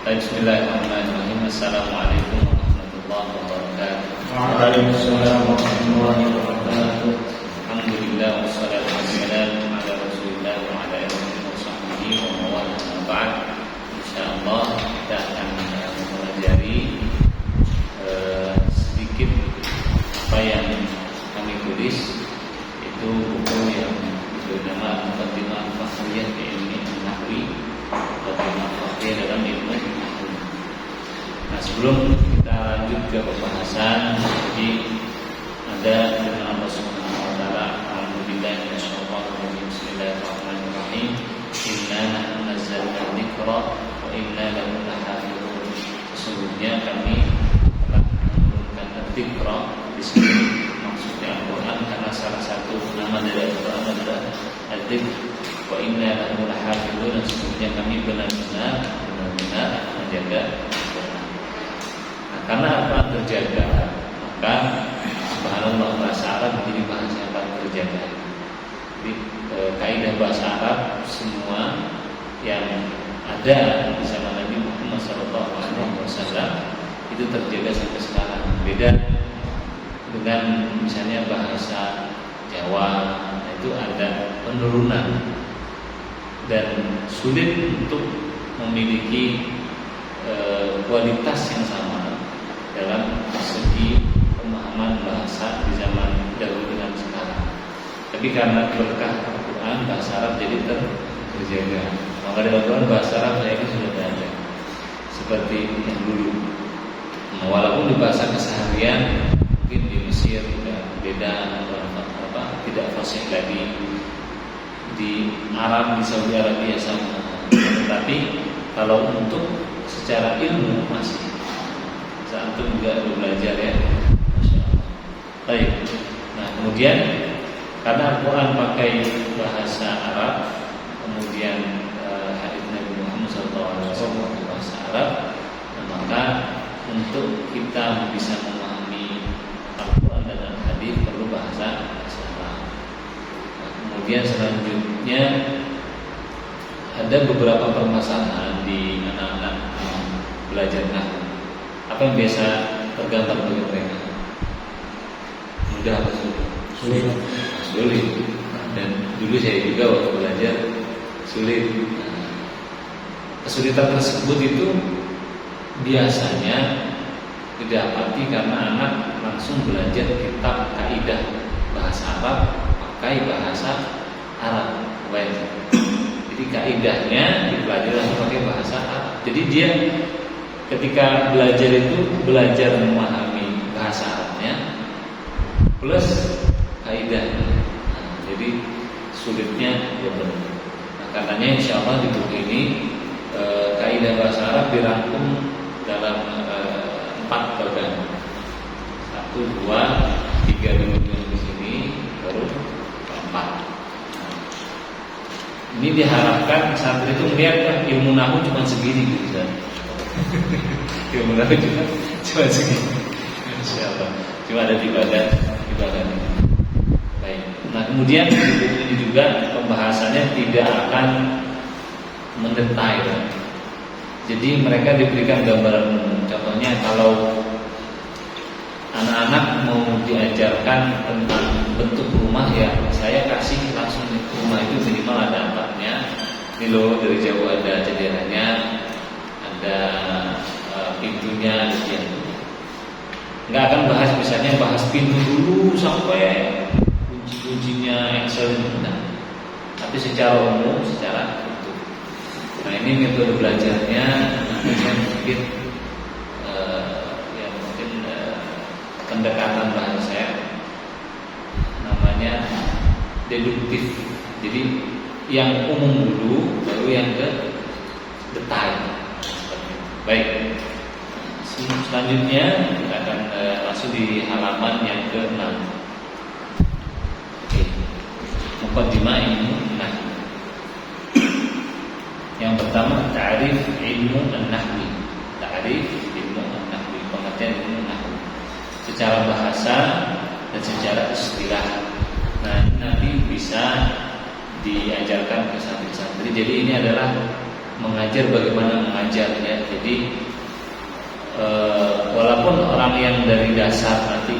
Bismillahirrahmanirrahim. Assalamualaikum warahmatullahi wabarakatuh. Waalaikumsalam warahmatullahi wabarakatuh. Alhamdulillah wassalatu wassalamu ala Rasulillah wa ala alihi wa sahbihi wa mawalah. Ba'd. Insyaallah kita akan mempelajari sedikit apa yang kami tulis, itu buku yang bernama Muqaddimah Fahriyah fi Ilmi Nahwi, Muqaddimah Fahriyah dalam ilmu nahwu. Nah, sebelum kita lanjut ke pembahasan, jadi ada dengan Allah Subhanahu wa taala, alhamdulillah minasyaitonir bismillahirrahmanirrahim. Inna nahnu nazzalna dzikra wa inna lahu lahafizun. Sesungguhnya kami telah menurunkan dzikra. Di sini maksudnya Al-Quran, karena salah satu nama dari Al-Quran adalah Al-Dzikr. Wa inna lahu lahafizun, dan sesungguhnya kami benar-benar menjaga Al-Quran. Nah, karena Al-Quran terjaga, maka subhanallah, bahasa Arab menjadi bahasa yang paling terjaga. Jadi kaidah bahasa Arab semua yang ada di zaman Nabi Muhammad SAW itu terjaga sampai sekarang. Beda dengan misalnya bahasa Jawa, itu ada penurunan dan sulit untuk memiliki kualitas yang sama dalam segi pemahaman bahasa di zaman dahulu dengan sekarang. Tapi karena berkah Al-Quran, bahasa Arab jadi terjaga. Maka di Al-Quran bahasa Arab saya ini sudah tidak ada seperti yang dulu. Nah, walaupun di bahasa keseharian mungkin di Mesir sudah beda, tidak fasih lagi. Di Arab, di Saudi Arabia sama. Tetapi kalau untuk secara ilmu masih. Saat itu juga belajar ya, Masya Allah. Baik. Nah, kemudian karena Al-Quran pakai bahasa Arab, kemudian hadits Nabi Muhammad SAW bahasa Arab, nah, maka untuk kita bisa memahami Al-Quran dan Al-Hadits perlu bahasa Arab. Nah, kemudian selanjutnya ada beberapa permasalahan di anak-anak belajar nahwu. Apa yang biasa tergambar bagi mereka? Mudah atau sulit? Sulit. Dan dulu saya juga waktu belajar sulit. Kesulitan tersebut itu biasanya didapati karena anak langsung belajar kitab kaidah bahasa Arab pakai bahasa Arab. Jadi kaidahnya dipelajari langsung pakai bahasa Arab. Jadi dia ketika belajar itu belajar memahami bahasa Arabnya plus kaidahnya. Nah, jadi sulitnya double. Nah, katanya insya Allah di buku ini kaidah bahasa Arab dirangkum dalam 4 bagian. 1, 2, 3 dulu di sini, baru 4. Ini diharapkan santri itu melihat ilmu nahwu cuma segini gitu kan. Ilmu nahwu cuma segini. Insyaallah. Cuma ada di badan ini. Baik. Nah, kemudian di buku ini juga pembahasannya tidak akan mendetail. Jadi mereka diberikan gambaran umum. Contohnya kalau anak-anak mau diajarkan tentang bentuk rumah, ya saya kasih langsung rumah itu minimal ada atapnya. Ini loh, dari jauh ada jendelanya, ada pintunya, gitu. Nggak akan bahas misalnya bahas pintu dulu sampai kunci-kuncinya Excel nah. Tapi secara umum, secara bentuk. Nah, ini metode belajarnya mungkin pendekatan bahasa saya namanya deduktif. Jadi yang umum dulu, baru yang ke detail. Baik. Selanjutnya kita akan langsung di halaman yang ke-6. Oke. Muqaddimah ilmu nahwu. Yang pertama, ta'rif ilmu an-nahwi. Ta'rif ilmu an-nahwi, pengertian ilmu nahwu secara bahasa dan secara istilah. Nah, nanti bisa diajarkan ke santri-santri. Jadi ini adalah mengajar bagaimana mengajar ya. Jadi walaupun orang yang dari dasar nanti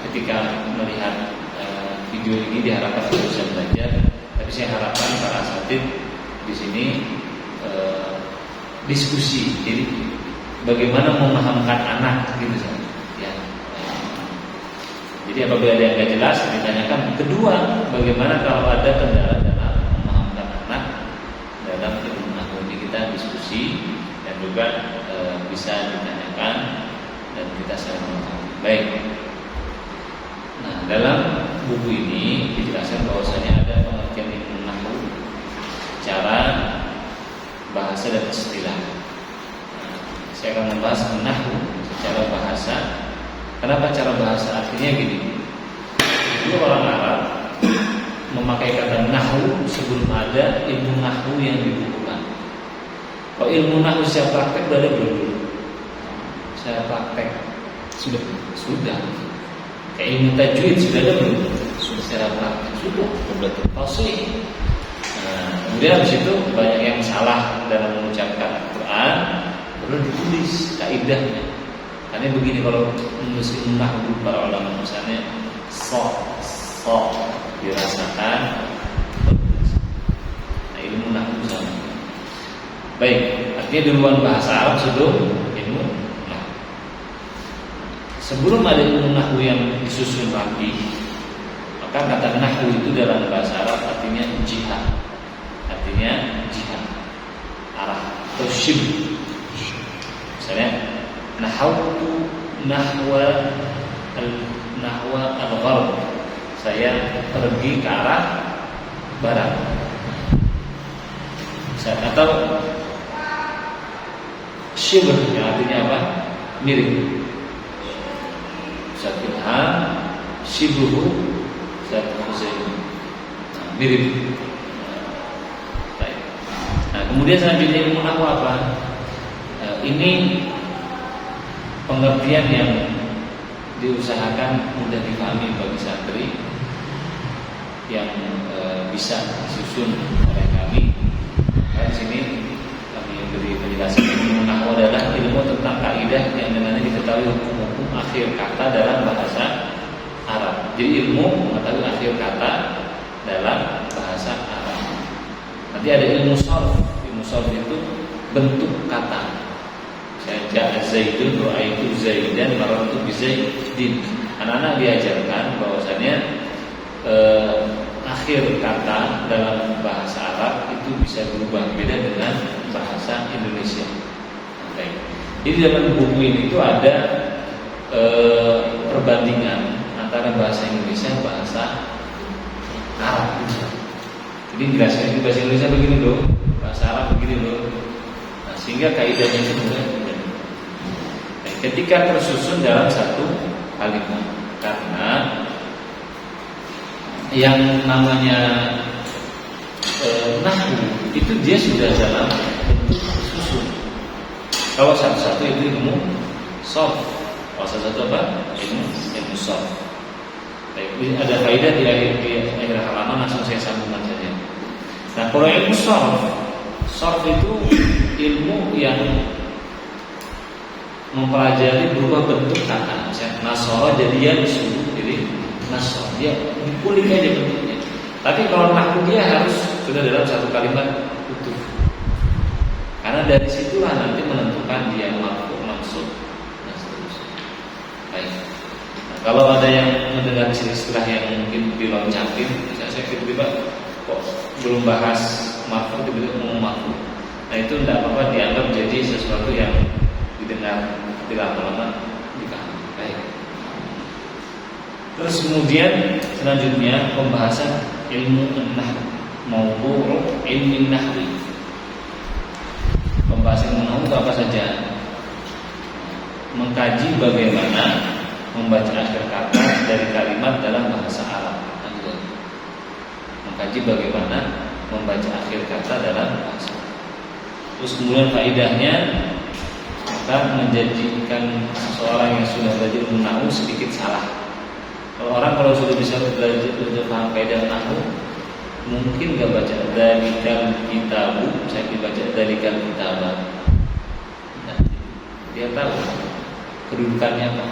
ketika melihat video ini diharapkan bisa belajar, tapi saya harapkan para asatid di sini diskusi. Jadi bagaimana memahamkan anak gitu ya. Jadi apabila ada yang nggak jelas ditanyakan. Kedua, bagaimana kalau ada kendala dalam memahamkan anak dalam ilmu nahwu. Ini kita diskusi dan juga bisa ditanyakan dan kita saling memahami. Baik. Nah, dalam buku ini dijelaskan bahwasanya ada pengertian ilmu nahwu, cara bahasa dan istilah. Saya akan membahas nahwu secara bahasa. Kenapa cara bahasa? Artinya gini. Dulu orang Arab memakai kata nahwu sebelum ada ilmu nahwu yang dibukukan. Kalau ilmu nahwu secara praktek sudah ada belum? Secara praktek sudah. Kayak ilmu tajwid sudah ada belum? Sudah. Secara praktek sudah. Fasih. Kemudian habis itu banyak yang salah dalam mengucapkan Al-Quran. Perlu ditulis kaidahnya. Karena begini, kalau menulis ilmu nahwu para ulama misalnya sok dirasakan. Nah, ilmu nahwu sama. Baik, artinya duluan bahasa Arab sebelum ilmu nahwu. Sebelum ada ilmu nahwu yang disusun rapi, maka kata nahwu itu dalam bahasa Arab artinya jihad. Artinya jihad, arah atau syib. Misalnya nahawtu nahwa al-gharb, saya pergi ke arah barat. Atau syibr yang artinya apa? Mirip. Satu hal syibru satu husain, mirip. Nah, kemudian selanjutnya ilmu nahwu apa? Ini pengertian yang diusahakan mudah dipahami bagi santri yang bisa disusun oleh kami. Di sini kami beri penjelasan. Ilmu nahwu adalah ilmu tentang kaidah yang dengannya diketahui hukum-hukum akhir kata dalam bahasa Arab. Jadi ilmu mengetahui akhir kata dalam bahasa Arab. Nanti ada ilmu sharf. Ilmu sharf itu bentuk kata. Ja'a Zaidun, ra'aitu Zaidan, marartu bi Zaidin. Anak-anak diajarkan bahwasanya akhir kata dalam bahasa Arab itu bisa berubah beda dengan bahasa Indonesia. Baik. Jadi dalam buku ini itu ada perbandingan antara bahasa Indonesia dan bahasa Arab. Jadi jelaskan itu bahasa Indonesia begini loh, bahasa Arab begini loh. Nah, sehingga kaidahnya itu mudah. Ketika tersusun dalam satu kalimat, karena yang namanya nahwu itu dia sudah dalam bentuk tersusun. Kalau satu-satu itu ilmu sharf. Kalau satu-satu apa? Ilmu sharf. Baik, ada faedah di akhir halaman, langsung saya sambungkan saja. Nah, kalau ilmu sharf itu ilmu yang mempelajari berubah bentuk kata. Misalnya nasara jadi yansu, jadi nasara, dia dikulik aja bentuknya. Tapi kalau nahwu dia harus sudah dalam satu kalimat utuh. Karena dari situlah nanti menentukan dia marfu, mansub dan seterusnya. Baik. Nah, kalau ada yang mendengar istilah yang mungkin diloncatin, misalnya saya tiba-tiba kok belum bahas marfu, tiba-tiba ngomong marfu. Nah, itu tidak apa-apa, dianggap jadi sesuatu yang didengar lama-lama dipahami. Baik. Terus kemudian selanjutnya pembahasan ilmu nahwu, maudu' ilmi nahwi. Pembahasan ilmu nahwu apa saja? Mengkaji bagaimana membaca akhir kata dari kalimat dalam bahasa Arab. Mengkaji bagaimana membaca akhir kata dalam bahasa Arab. Terus kemudian faedahnya, maka menjadikan seseorang yang sudah belajar ilmu nahwu sedikit salah. Kalau sudah bisa belajar paham kaidah nahwu, mungkin gak baca dalikal kitabu, saya dibaca dalikal kitabah. Nah, dia tahu kedudukannya apa.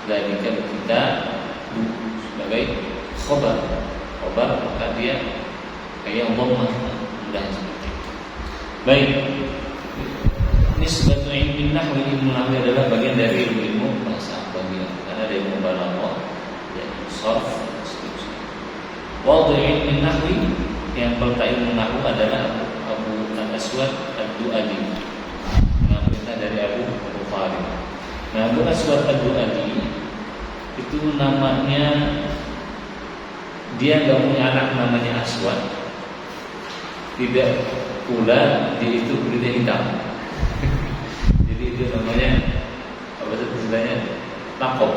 Dalikal kitabu sebagai khobar, maka dia kayak dhammah mudah seperti itu. Baik, nisbatu ilmi nahwi, ilmu nahwi adalah bagian dari ilmu bahasa bagian, karena ada ilmu balaghah dan sharf. Wadhu ilmi nahwi, yang pelita ilmu nahwu adalah Abu Al-Aswad Ad-Du'ali, dengan perintah dari Abu Farid. Nah, Abu Aswad Ad-Du'ali itu namanya, dia gak punya anak namanya Aswad, tidak pula dia itu kulitnya hitam. Jadi itu namanya apa istilahnya, lakob,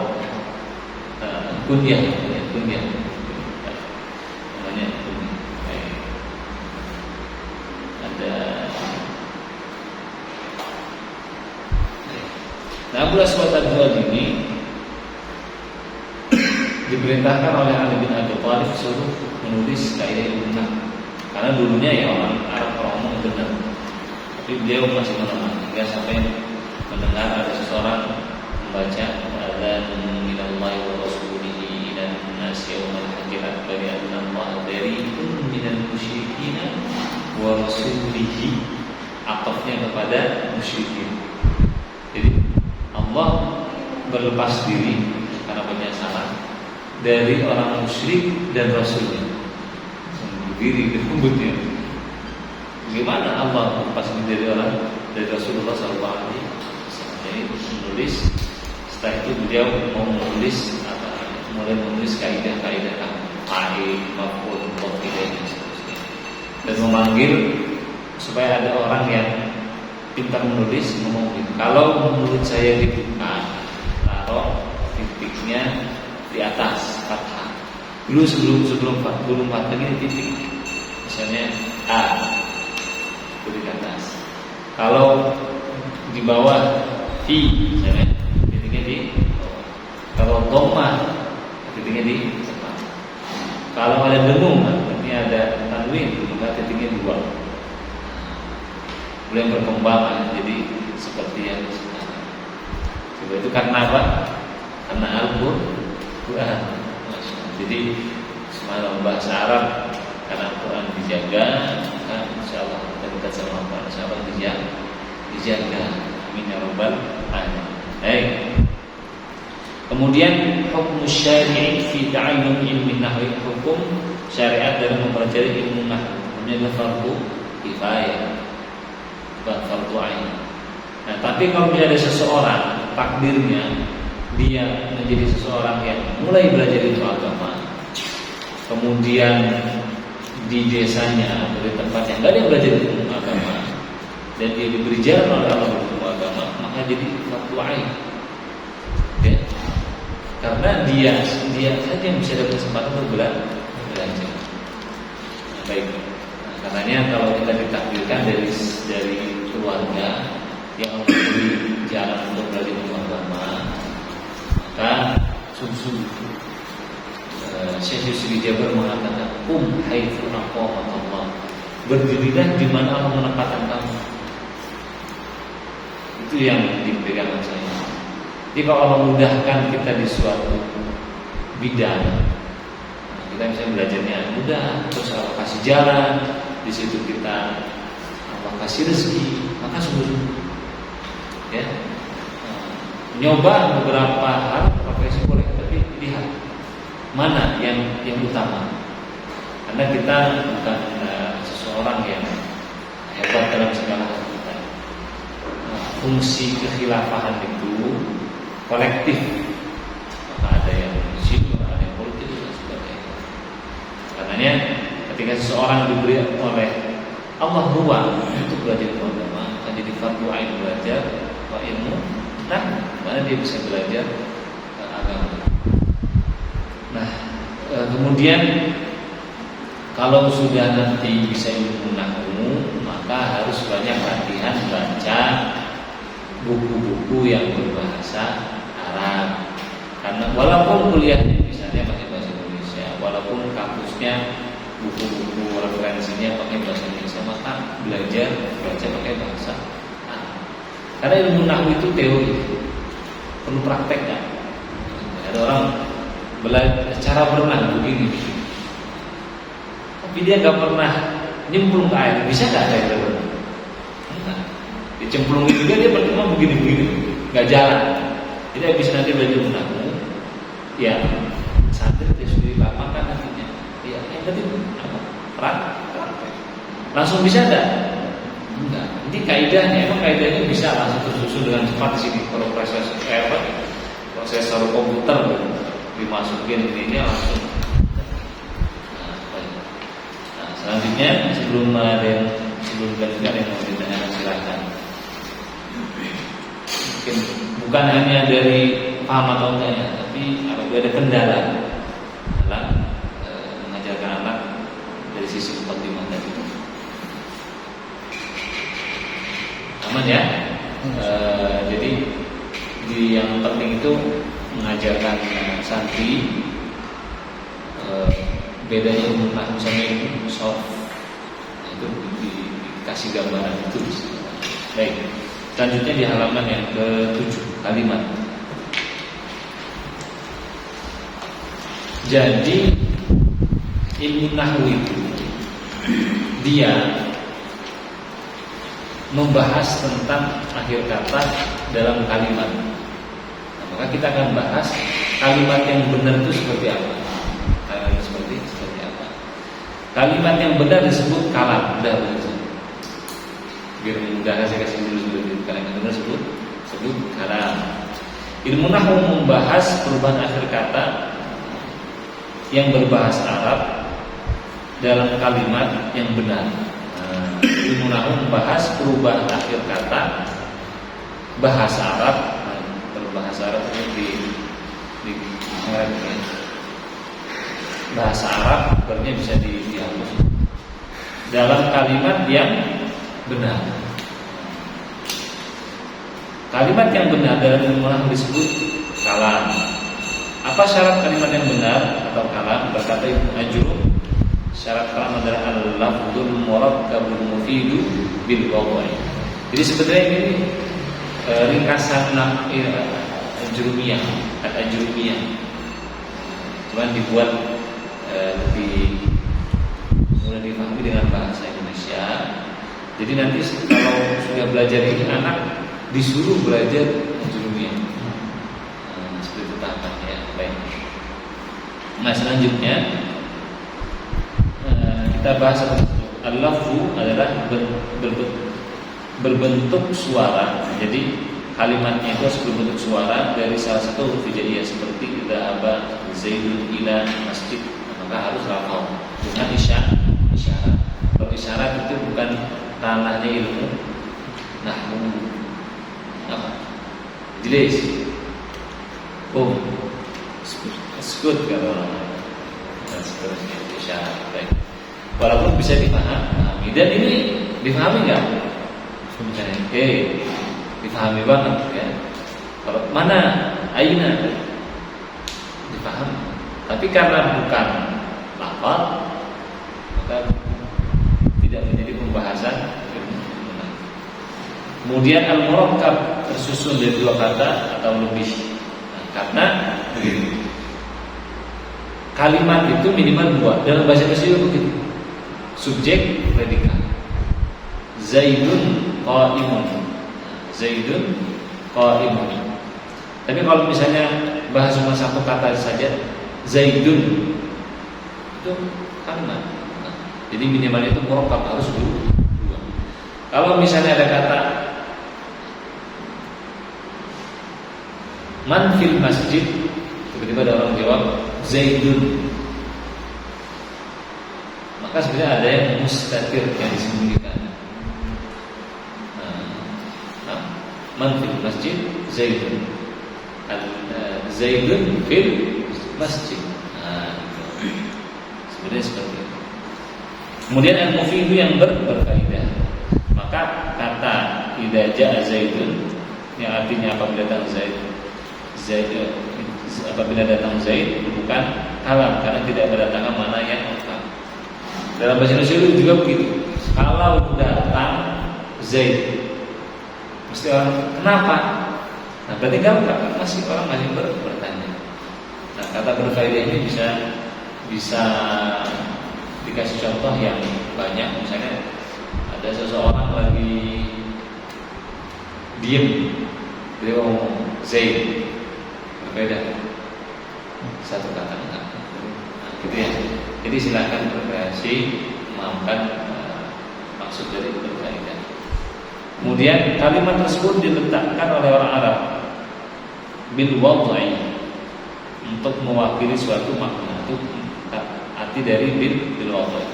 kunyah namanya kunyah. Ada. Nah, Abu Aswad Ad-Du'ali ini diperintahkan oleh Ali bin Abi Thalib suruh menulis kaidah ilmu nahwu. Karena dulunya ya orang Arab ngomong benar, tapi beliau masih menolak hingga sampai mendengar ada seseorang membaca adzan minallahi wa rasulihi ila an-nasi yaumal hajjil akbar anna Allah bari'un minal musyrikin wa rasulihi, atafnya kepada musyrikin. Jadi Allah berlepas diri karena banyak salah dari orang musyrik dan rasulnya. Berdiri disebutnya. Bagaimana Allah berlepas diri dari orang, dari Rasulullah SAW? Jadi menulis. Setelah itu beliau mau menulis mulai menulis kaidah-kaidah fa'il, maf'ul, mudhari dan seterusnya. Dan memanggil supaya ada orang yang pintar menulis ngomong gitu. Kalau menurut saya dibuka, taruh titiknya di atas fathah. Dulu sebelum fathah ini titik. Misalnya A itu di atas. Kalau di bawah I misalnya titiknya di bawah. Kalau dhammah titiknya di depan. Kalau ada dengung artinya ada tanwin, maka titiknya di bawah. Boleh berkembang jadi seperti yang sekarang. Coba itu karena apa? Karena Al-Quran. Jadi semalam bahasa Arab, karena Al-Quran dijaga, maka insyaallah kita dekat sama Allah, insyaallah dijaga. Amin ya rabbal alamin. Baik. Kemudian hukum syari'i fi ta'allum ilmi nahwi, hukum syariat dalam mempelajari ilmu nahwu. Ini adalah fardu kifayah, bukan fardu ain. Nah, tapi kalau ada seseorang takdirnya dia menjadi seseorang yang mulai belajar itu agama, kemudian di desanya atau di tempat yang nggak ada yang belajar ilmu agama, dan dia diberi jalan oleh Allah ilmu agama, maka jadi fardu ain. Ya? Karena dia saja yang bisa dapat kesempatan untuk belajar. Nah, baik. Nah, karenanya kalau kita ditakdirkan dari keluarga yang memberi jalan untuk belajar ilmu agama, maka sungguh Syekh Yusri Jabar mengatakan haitsu aqamatullah, berdirilah di mana Allah menempatkan kamu. Itu yang dipegang saya. Jadi kalau Allah mudahkan kita di suatu bidang, kita bisa belajarnya mudah, terus Allah kasih jalan, di situ kita Allah kasih rezeki, maka sungguh-sungguh ya. Nyoba beberapa hal profesi boleh, tapi lihat mana yang utama. Karena kita bukan seseorang yang hebat dalam segala hal kita. Fungsi kekhilafahan itu kolektif. Maka ada yang sipil, ada yang politik dan sebagainya. Karenanya ketika seseorang diberi oleh Allah ruang untuk belajar agama, maka jadi fardu ain belajar ilmu. Nah, mana dia bisa belajar agama. Nah, kemudian kalau sudah nanti bisa ilmu nahwu, maka harus banyak latihan baca buku-buku yang berbahasa Arab. Karena walaupun kuliahnya misalnya pakai bahasa Indonesia, walaupun kampusnya buku-buku belajar baca pakai bahasa Arab. Karena ilmu nahwu itu teori, perlu praktek kan. Ada orang belajar cara berenang begini, tapi dia nggak pernah nyemplung ke air, bisa nggak ada yang berenang? Enggak. Dicemplung itu dia berkembang begini-begini, nggak jalan. Jadi habis nanti belajar nahwu, ya santri disuruh lapangkan nantinya. Ya, yang penting apa? Praktek. Langsung bisa enggak? Enggak. Ini kaidahnya, emang kaidahnya bisa langsung tersusun dengan cepat di sini. Kalau prosesor komputer dimasukin ininya langsung. Nah, selanjutnya sebelum dilanjutkan yang mau ditanyakan silakan. Mungkin bukan hanya dari paham atau enggaknya, tapi apabila ada kendala dalam mengajarkan anak dari sisi muqaddimah tadi. Aman ya? Jadi yang penting itu mengajarkan santri bedanya ilmu nahwu sama ilmu sharaf. Nah, itu dikasih gambaran itu. Baik. Selanjutnya di halaman yang ke-7 kalimat. Jadi ilmu nahwu itu dia membahas tentang akhir kata dalam kalimat. Nah, maka kita akan bahas kalimat yang benar itu seperti apa. Kalimat seperti apa. Kalimat yang benar disebut kalam. Udah begitu. Biar mudah saya kasih dulu kalimat benar sebut kalam. Ilmu nahwu membahas perubahan akhir kata yang berbahasa Arab dalam kalimat yang benar. Ilmu nahwu membahas perubahan akhir kata bahasa Arab. Berbahasa Arab itu di bahasa Arab sebenarnya bisa dihapus dalam kalimat yang benar. Kalimat yang benar dalam ilmu nahwu disebut kalam. Apa syarat kalimat yang benar atau kalam? Berkata Ibnu Ajurrum, syarat kalam adalah al-lafdzul murakkabul mufidu bil wad'i. Jadi sebenarnya ini ringkasan Ajurrumiyah, Ajurrumiyah. Cuman dibuat lebih mudah dipahami dengan bahasa Indonesia. Jadi nanti kalau sudah belajar ini anak disuruh belajar Ajurrumiyah. Seperti itu tahapannya. Baik. Nah, selanjutnya kita bahas al-lafzu adalah berbentuk suara. Jadi kalimatnya itu harus berbentuk suara dari salah satu huruf hijaiyah seperti dzahaba Zaidun ila masjid, maka harus lafal dengan isyarat. Kalau isyarat itu bukan ranahnya ilmu nahwu. Apa? Jelas. Skut kalau seterusnya isyarat. Baik. Walaupun bisa dipahami, dan ini dipahami nggak? Oke, dipahami banget ya. Kalau mana aina dipahami, tapi karena bukan lafal maka tidak menjadi pembahasan. Kemudian al-murakkab tersusun dari dua kata atau lebih. Karena begini, kalimat itu minimal dua. Dalam bahasa Indonesia begitu. Subjek, predikat. Zaidun qa'imun. Zaidun qa'imun. Tapi kalau misalnya bahas cuma satu kata saja, Zaidun, itu kalimat. Jadi minimal itu murakkab harus dua. Kalau misalnya ada kata man fil masjid, tiba-tiba ada orang jawab Zaidun, maka sebenarnya ada yang mustatir, yang disembunyikan. Man fil masjid Zaidun, Zaidun fil masjid. Sebenarnya seperti itu. Kemudian al-mufidu yang berfaedah. Maka kata idza jaa Zaidun yang artinya apabila datang apabila datang Zaid bukan kalam, karena tidak berdatangan mana yang lengkap. Dalam bahasa Indonesia juga begitu. kalau datang Zaid, mesti orang kenapa? Nah, berarti kalau masih orang masih bertanya. Nah, kata berfaedah ini bisa dikasih contoh yang banyak. Misalnya ada seseorang lagi diem, dia ngomong Zaid, berbeda satu kata enggak. Nah, gitu ya. Jadi silakan berkreasi memahamkan maksud dari berfaedah. Kemudian kalimat tersebut diletakkan oleh orang Arab bil wad'i untuk mewakili suatu makna. Itu arti dari bil wad'i.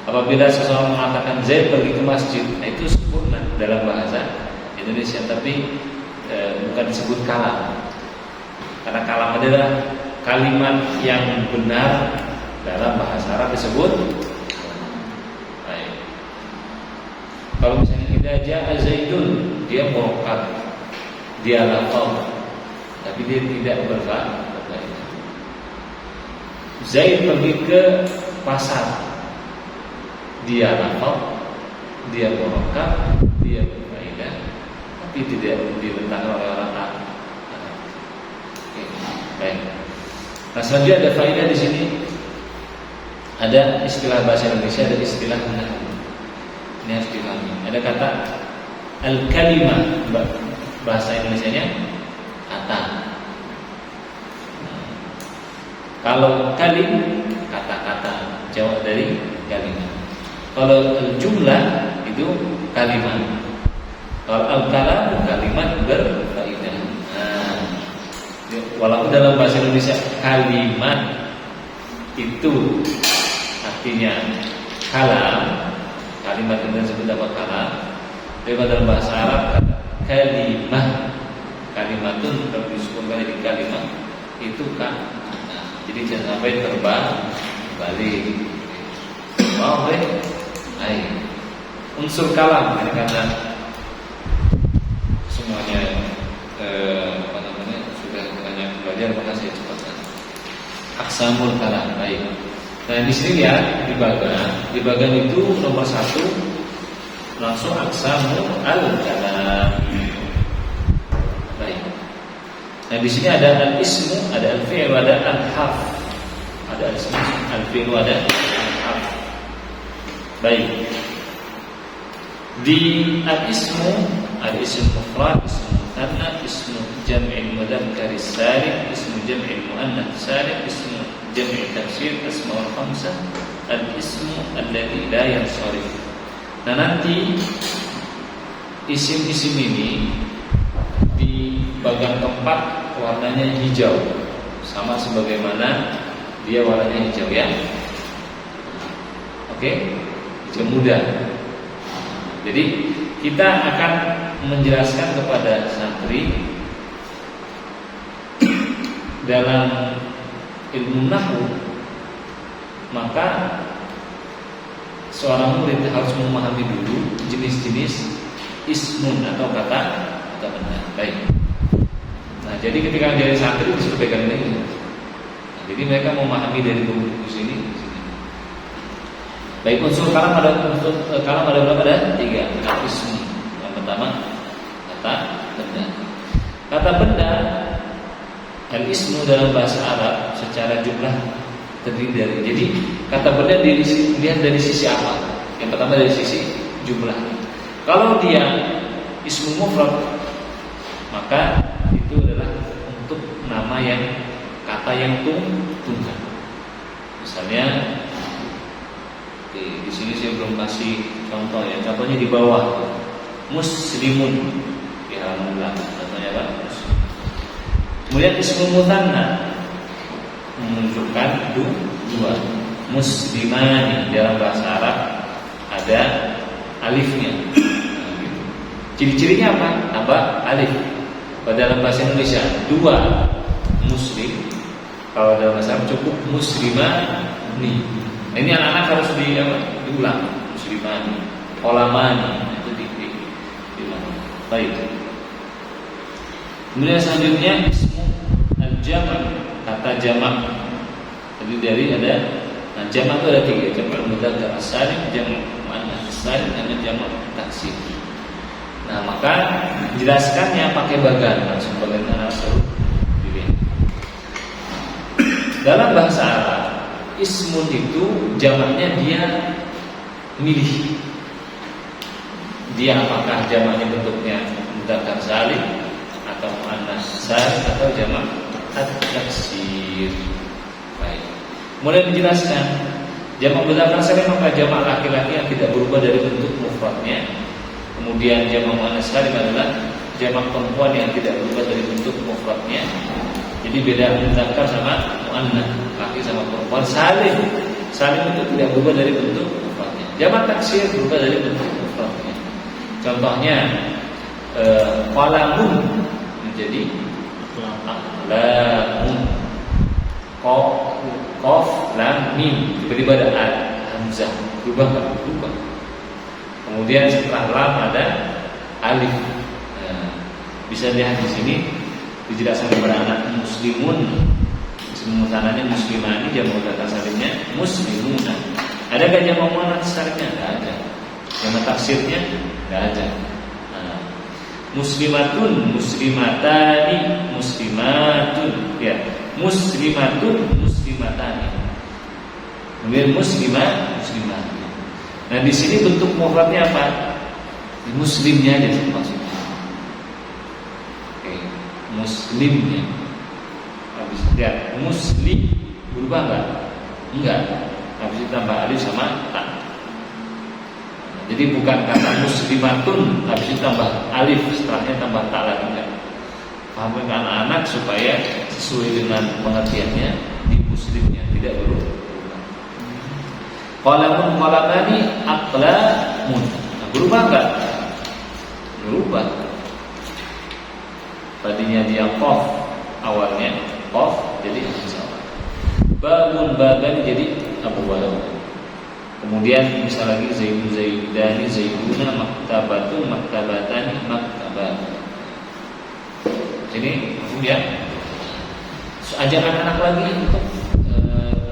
Apabila seseorang mengatakan Zaid pergi ke masjid, nah itu sempurna dalam bahasa Indonesia, tapi bukan disebut kalam. Karena kalam adalah kalimat yang benar dalam bahasa Arab disebut. Baik. Kalau misalnya idza jaa Zaidun, dia murokkab, dia lafaz, tapi dia tidak berfaedah. Zaid pergi ke pasar, dia lafaz, dia murokkab, dia berfaedah, tapi tidak diletakkan oleh orang Arab. Baik. Nah, selanjutnya ada faedah di sini. Ada istilah bahasa Indonesia, ada istilah nahwu. Ini harus dipahami. Ada kata al-kalimah, bahasa Indonesianya kata. Kalau kalim, kata-kata, jawab dari kalimat. Kalau jumlah itu kalimat. Kalau al-kalam, kalimat berfaedah. Nah, walaupun dalam bahasa Indonesia kalimat itu artinya kalam, kalimat yang disebut apa kalam. Tapi dalam bahasa Arab kata kalimah, kalimatun kalau disebutkan di kalimat itu kan. Jadi jangan sampai terbang balik. Mau baik. Unsur kalam ini karena semuanya sudah banyak belajar, maka saya cepatkan. Aqsamul kalam. Baik. Nah, di sini ya di bagian itu nomor 1 langsung aqsamul al-kalam. Baik. Nah, di sini ada al-ismu, ada al-fi'l, ada al-harf. Ada al-ismu, al-fi'l, ada al-harf. Baik. Di al-ismu ada ismu mufrad, ismu muthanna, ismu jam'il mudzakkar salim, ismu jam'il muannats salim, ismu jam'il taksir, asmaul khamsah, al-ismu alladzi la yansharif. Nah, nanti isim-isim ini di bagian keempat warnanya hijau, sama sebagaimana dia warnanya hijau ya. Oke, hijau muda. Jadi kita akan menjelaskan kepada santri dalam ilmu nahwu, maka seorang murid harus memahami dulu jenis-jenis ismun atau kata benda. Baik. Nah, jadi ketika jadi santri disuruh pegang ini. Nah, jadi mereka memahami dari buku sini. Baik, unsur kalam ada berapa? Ada 3. Ismu. Yang pertama kata benda. Kata benda al-ismu dalam bahasa Arab secara jumlah terdiri dari. Jadi kata benda dilihat dari sisi apa? Yang pertama dari sisi jumlah. Kalau dia ismu mufrad, maka itu adalah untuk nama yang kata yang tunggal. Misalnya di sini saya belum kasih contoh ya. Contohnya di bawah muslimun di halaman belakang. Contohnya apa? Muslim. Kemudian ismu mutsanna menunjukkan dua. Muslimani dalam bahasa Arab ada alifnya. Ciri-cirinya apa? Tambah alif. Kalau dalam bahasa Indonesia 2 muslim. Kalau dalam bahasa Arab cukup muslimani. Nah, ini anak-anak harus diulang. Muslimani, olamani itu diulang. Baik. Kemudian selanjutnya ismu al-jama', kata jamak. Jadi dari ada jamak itu ada 3, jamak mudzakkar as-salim, jamak muannats salim dengan jamak taksir. Nah, maka jelaskannya pakai bagan, langsung bagaimana suruh dilihat. Dalam bahasa Arab, ismun itu jamaknya dia milih. Dia apakah jamaknya bentuknya mudzakkar salim atau muannas salim atau jamak at-taksir. Baik. Mulai dijelaskan jamak mudzakkar salim maka jamak laki-laki yang tidak berubah dari bentuk mufradnya. Kemudian jamak muannas salim adalah jamak perempuan yang tidak berubah dari bentuk mufradnya. Jadi beda mudzakkar sama muannas, laki sama perempuan. Salim itu tidak berubah dari bentuk mufradnya. Jamak taksir berubah dari bentuk mufradnya. Contohnya qalamun menjadi aqlamun. Qaf lam mim tiba-tiba ada hamzah, berubah enggak? Berubah. Kemudian setelah lam ada alif. Bisa lihat di sini dijelaskan kepada anak muslimun. Semuanya muslimani, jamak mudzakkar salimnya muslimuna. Ada enggak jamak muannas salimnya? Enggak ada. Jamak taksirnya enggak ada. Muslimatun, muslimatani, muslimatun, ya. Muslimatun, muslimatani. Kemudian muslimah, muslimatun. Nah, di sini bentuk mufradnya apa? Muslimnya aja maksudnya. Oke, muslimnya. Habis lihat muslim berubah enggak? Enggak. Habis itu tambah alif sama ta. Jadi bukan kata muslimatun habis itu tambah alif, setelahnya tambah ta lagi enggak. Pahamkan anak-anak supaya sesuai dengan pengertiannya di muslimnya tidak berubah. Qalamun qalamani aqlamun. Nah, berubah enggak? Berubah. Tadinya dia qaf, awalnya qaf jadi hamzah. Babun baban jadi abwab. Kemudian bisa lagi zaidun zaidani zaiduna maktabatun maktabatani maktabat. Ini kemudian ajak anak-anak lagi untuk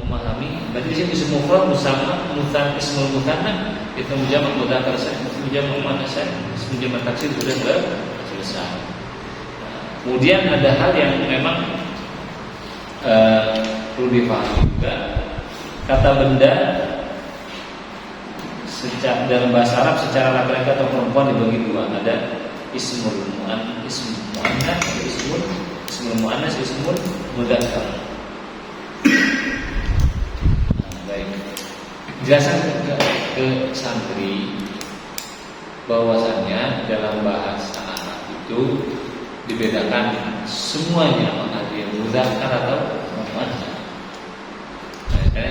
memahami. Berarti di sini ismul mufrad musamma mutan ismul mutanna itu jamak mudzakkar salim, jamak muannas salim, jamak taksir sudah selesai. Kemudian ada hal yang memang perlu dipahami juga. Kata benda secara dalam bahasa Arab secara laki-laki atau perempuan dibagi dua. Ada ismul muannas, ismul muannas, ismul mudzakkar. Baik. Jelaskan ke santri bahwasannya dalam bahasa Arab itu dibedakan semuanya apakah dia mudzakkar atau muannas. Nah,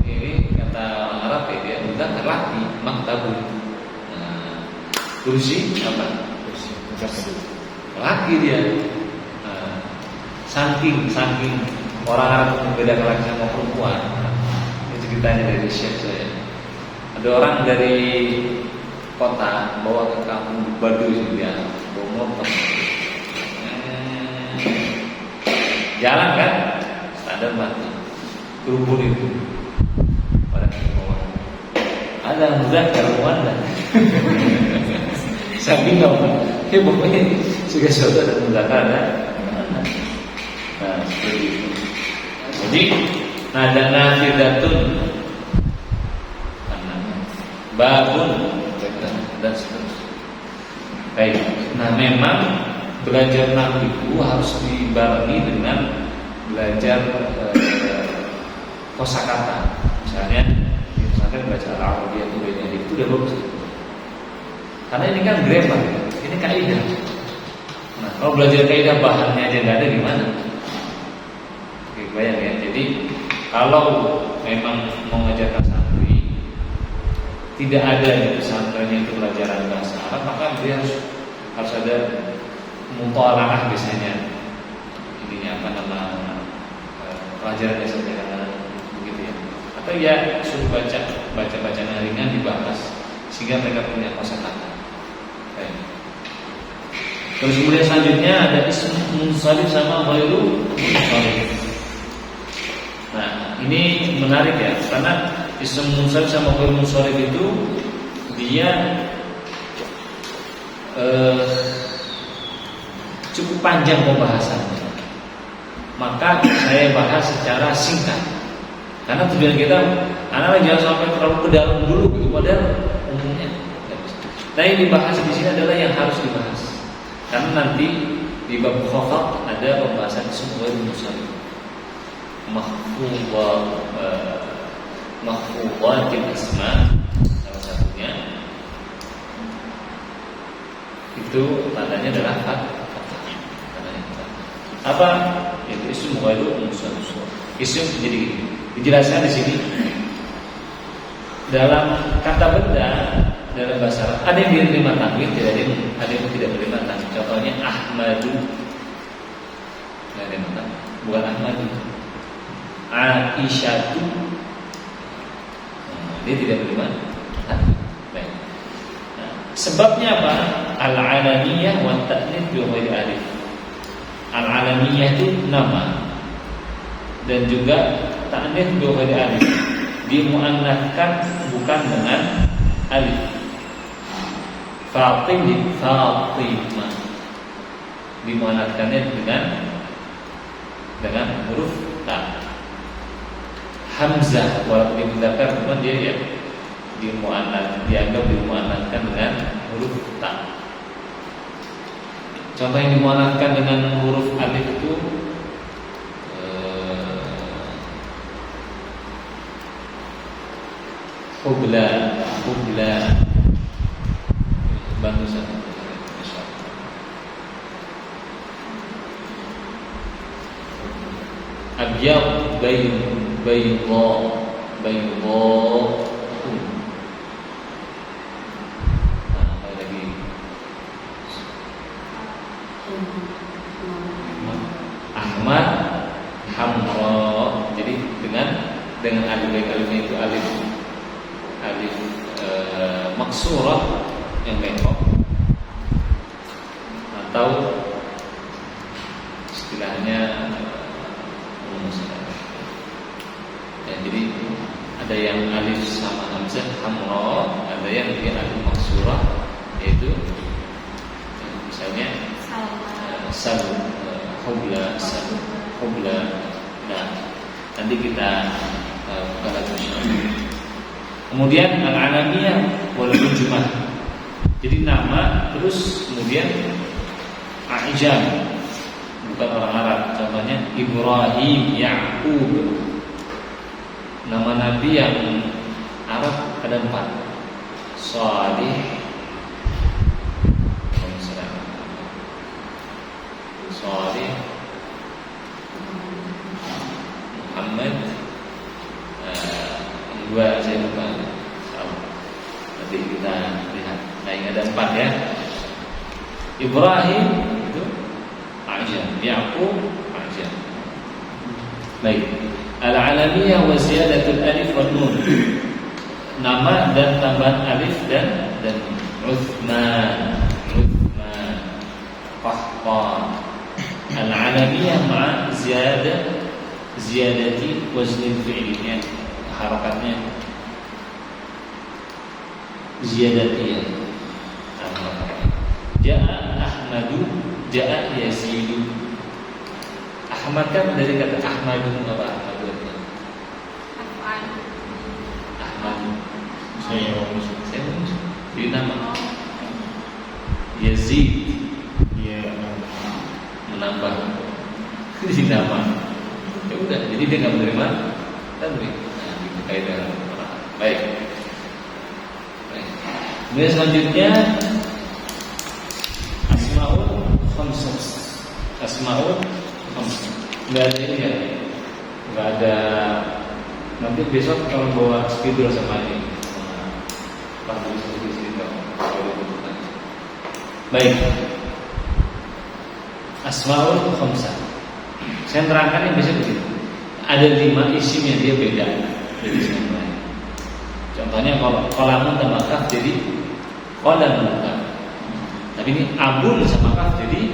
ini kata orang Arab ya, dia mudzakkar laki, maktabun. Nah, kursi apa? Kursi mudzakkar laki dia. Nah, saking orang Arab membedakan laki sama perempuan. Ini ceritanya dari Syekh saya. Ada orang dari kota bawa ke kampung Baduy dia bawa motor. Jalan kan, standar mati. Kerubun itu pada bawah. Ada mudzakkar muannas. Saking ngomong, ya pokoknya segala sesuatu ada mudzakkar ada. Nah, seperti itu. Jadi nada nafidatun, babun dan seterusnya. Baik. Nah, memang belajar nahwu itu harus dibarengi dengan belajar kosakata. Misalnya di pesantren baca Al-Arabiyah itu udah bagus. Karena ini kan grammar, ini kaidah. Nah, kalau belajar kaidah bahannya aja nggak ada gimana? Oke, bayang ya. Jadi kalau memang mau mengajarkan santri tidak ada di pesantrennya itu pelajaran bahasa Arab, maka dia harus ada mutalaah biasanya. Ininya apa nama pelajaran yang sederhana begitu ya. Atau ya suruh baca ringan dibahas sehingga mereka punya kosakata. Baik. Terus kemudian selanjutnya ada ism munsharif sama ghairu munsharif. Nah, ini menarik ya, karena ism munsharif sama ghairu munsharif itu dia cukup panjang pembahasannya. Maka saya bahas secara singkat. Karena tujuan kita anak jangan sampai terlalu ke dalam dulu gitu, padahal umumnya. Nah, yang dibahas di sini adalah yang harus dibahas. Karena nanti di bab khafad ada pembahasan semua musallin. Mahfudhatil asma salah satunya itu tandanya adalah apa? Itu isim ghairu musallin. Isim jadi dijelaskan di sini dalam kata benda dalam bahasa Arab ada yang diterima tanwin, ada yang tidak diterima tanwin. Contohnya Ahmadu, nggak ada yang bukan Ahmadu. Aisyatu, dia tidak diterima tanwin. Baik. Nah, sebabnya apa? Al-alamiyah wa ta'nits bi ghairi alif. Al-alamiyah itu nama dan juga ta'nits bi ghairi alif. Dimuannatkan bukan dengan alif. Fatimah dimuannatkannya dengan huruf ta. Hamzah walaupun dimudzakkar cuman dia ya dianggap dimuannatkan dengan huruf ta. Contoh yang dimuannatkan dengan huruf alif itu hubla bantu saya. Abyad bayda apa lagi? Ahmad hamra. Jadi dengan alifnya itu alif maksurah yang bengkok atau istilahnya ya, jadi ada yang alif sama hamzah hamra, ada yang dia alif maksurah yaitu misalnya hubla. Nah, nanti kita buka lagi. Kemudian al-alamiyah wal mujmah. Jadi nama terus kemudian a'jam, bukan orang Arab. Contohnya Ibrahim, Ya'qub. Nama nabi yang Arab ada 4. Salih, Muhammad, dua saya lupa. Nanti kita lihat. Nah, ini ada 4 ya. Ibrahim itu Aisyah, Ya'qub Aisyah. Baik. Al-alamiyah wa ziyadatul alif wa nun. Nama dan tambahan alif dan Uthman, Qahtan. Al-alamiyah ma'a ziyadati waznil fi'linya, harakatnya ziyadatiyah. Ja'a Ahmadu, ja'a Yazidu. Ahmad kan dari kata Ahmadu, apa Ahmadu? Ahmadu. Saya jadi nama Yazid, dia menambah di nama. Ya udah, jadi dia nggak menerima tanwin. Nah, itu kaidah orang. Baik. Kemudian selanjutnya Asmaul Khamsah. Nggak ada ini ya, nggak ada. Nanti besok kalau bawa spidol sama ini, tulis di sini kalau dibutuhkan. Baik. Asmaul Khamsah. Saya terangkan yang bisa begitu. Ada 5 isim yang dia beda dari isim yang lain. Contohnya kalau qalamun sama kaf jadi qalamun kaf. Tapi ini abun sama kaf jadi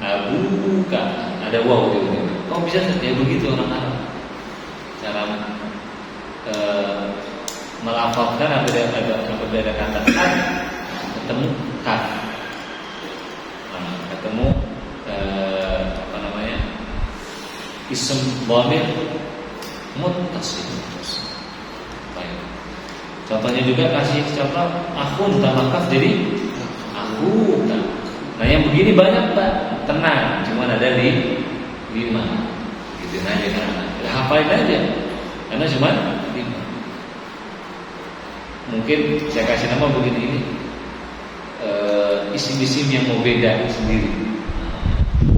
abuka. Ada waw gitu. Kok bisa saja begitu orang Arab? Cara melafalkan apabila ada kata kad ketemu kaf. Ketemu isim dhamir muttasil. Baik. Contohnya juga kasih contoh akhun tambah kaf jadi aku. Nah yang begini banyak Pak, tenang, cuma ada 5. Gitu aja kan. Ya, hafalin aja. Karena cuma 5. Mungkin saya kasih nama begini ini. Isim-isim yang mau beda sendiri.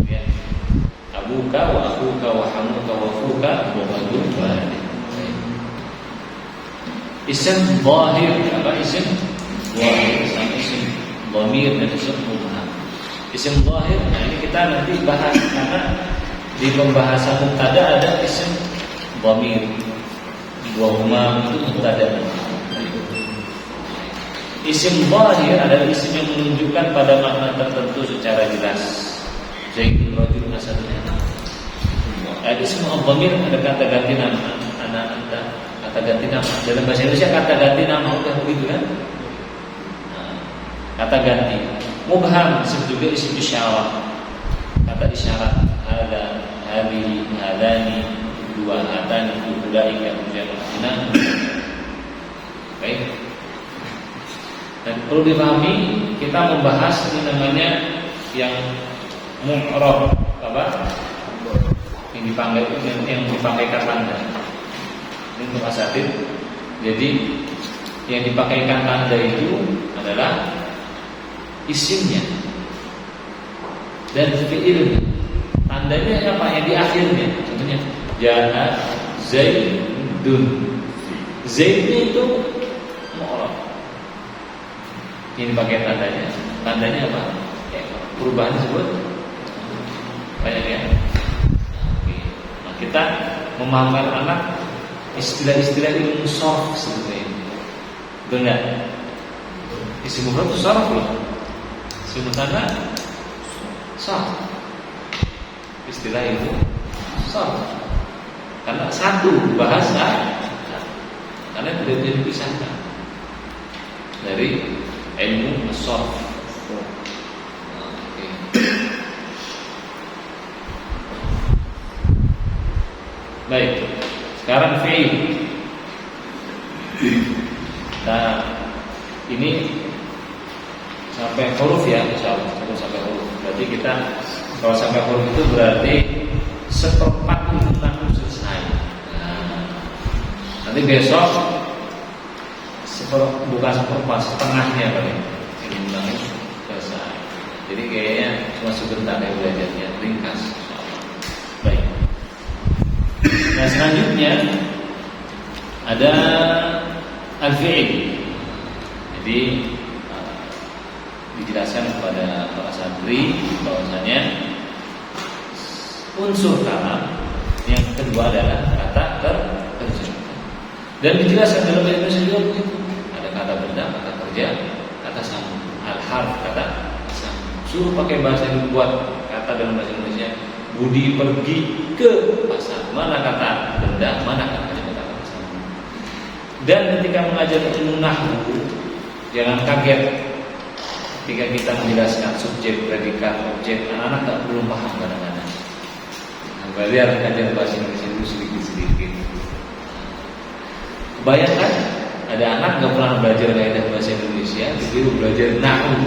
Ya. Abuka wa akuka wa hamuka wa fuka wa maduka. Isim zahir, apa isim zahir sama isim dhamir dan isim mubham. Isim zahir, nah ini kita nanti bahas karena di pembahasan mubtada ada isim dhamir. Wa huma itu mubtada. Isim zahir adalah isim yang menunjukkan pada makna tertentu secara jelas. Zaidun rajulun asadun. Isim dhamir ada kata ganti nama, anta, kata ganti nama. Dalam bahasa Indonesia kata ganti nama udah begitu kan? Nah, kata ganti. Mubham disebut juga isim isyarat. Kata isyarat ada, hadhihi, hadani, dua hatani, ulaika, ujana. Baik. Dan perlu dipahami kita membahas ini namanya yang mu'rab apa? Yang dipakaikan tanda. Ini untuk asatid. Jadi yang dipakaikan tanda itu adalah isimnya dan fi'ilnya. Tandanya apa? Yang di akhirnya. Contohnya jaa Zaidun. Zaidnya itu mu'rab. Ini pakai tandanya. Tandanya apa? Ya, perubahan tersebut banyak ya. Nah, kita memahamkan anak istilah-istilah ilmu sharaf sebetulnya. Betul enggak? Isim mufrad itu sharaf loh. Isim muthanna sharaf. Istilah itu sharaf. Karena satu bahasa, karena tidak bisa dipisahkan dari ilmu as-sharf. Baik. Sekarang fi'il. Nah, ini sampai huruf ya, insyaallah sampai huruf. Berarti kita kalau sampai huruf itu berarti seperempat ilmu nahwu selesai. Nah, nanti besok bukan seperempat, setengahnya paling ilmu nahwu selesai. Jadi kayaknya cuma sebentar ya belajarnya, ringkas. Baik. Nah selanjutnya ada al-fi'il. Jadi dijelaskan kepada para santri bahwasanya unsur kalam yang kedua adalah kata kerja. Dan dijelaskan dalam bahasa Indonesia juga begitu. Ada kata benda, kata kerja, kata sambung. Al-harf kata sambung. Suruh pakai bahasa yang buat kata dalam bahasa Indonesia. Budi pergi ke pasar. Mana kata benda, mana kata sambung. Dan ketika mengajar ilmu nahwu, jangan kaget ketika kita menjelaskan subjek, predikat, objek. Anak-anak tak belum paham kadang-kadang. Belajar kajian bahasa Indonesia dulu sedikit-sedikit. Bayangkan ada anak nggak pernah belajar kaidah bahasa Indonesia, disuruh belajar nahwu,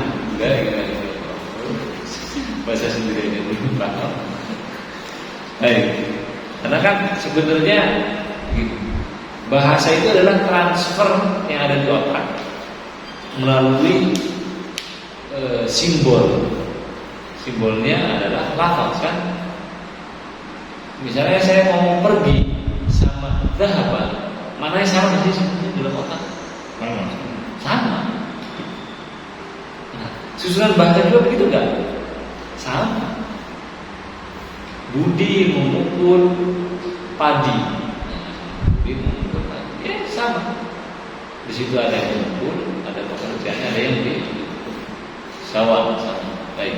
bahasa sendiri aja belum paham. Baik, karena kan sebenarnya bahasa itu adalah transfer yang ada di otak melalui simbol. Simbolnya adalah lafaz kan. Misalnya saya mau pergi sama dhahaba, mana yang sama sih sebenarnya dalam otak? Sama. Nah, susunan bahasa juga begitu enggak? Sama. Budi memukul padi. Budi memukul padi. Ya sama. Di situ ada yang memukul, ada pekerjaan, ada yang di sawah sama. Baik.